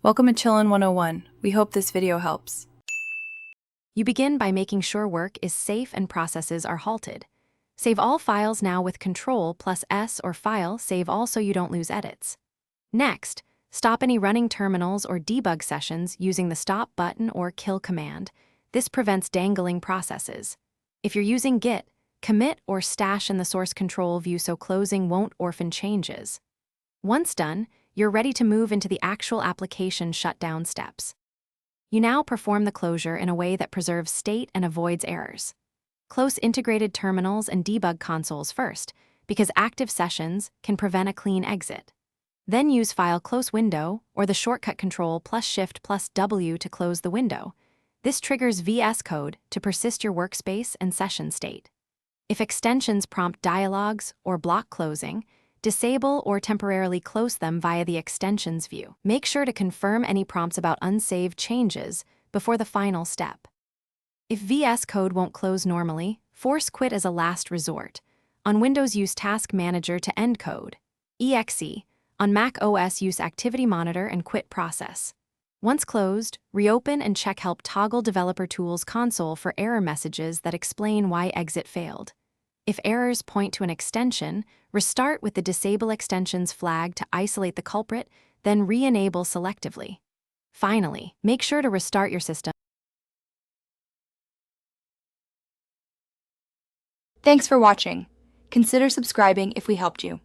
Welcome to Chillin' 101. We hope this video helps. You begin by making sure work is safe and processes are halted. Save all files now with Ctrl+S or File Save All so you don't lose edits. Next, stop any running terminals or debug sessions using the Stop button or Kill command. This prevents dangling processes. If you're using Git, commit or stash in the source control view so closing won't orphan changes. Once done, you're ready to move into the actual application shutdown steps. You now perform the closure in a way that preserves state and avoids errors. Close integrated terminals and debug consoles first, because active sessions can prevent a clean exit. Then use File Close Window or the shortcut Control plus Shift plus W to close the window. This triggers VS Code to persist your workspace and session state. If extensions prompt dialogues or block closing, disable or temporarily close them via the Extensions view. Make sure to confirm any prompts about unsaved changes before the final step. If VS Code won't close normally, force quit as a last resort. On Windows, use Task Manager to end code. EXE. On Mac OS, use Activity Monitor and quit process. Once closed, reopen and check Help Toggle Developer Tools console for error messages that explain why exit failed. If errors point to an extension, restart with the Disable Extensions flag to isolate the culprit, then re-enable selectively. Finally, make sure to restart your system. Thanks for watching. Consider subscribing if we helped you.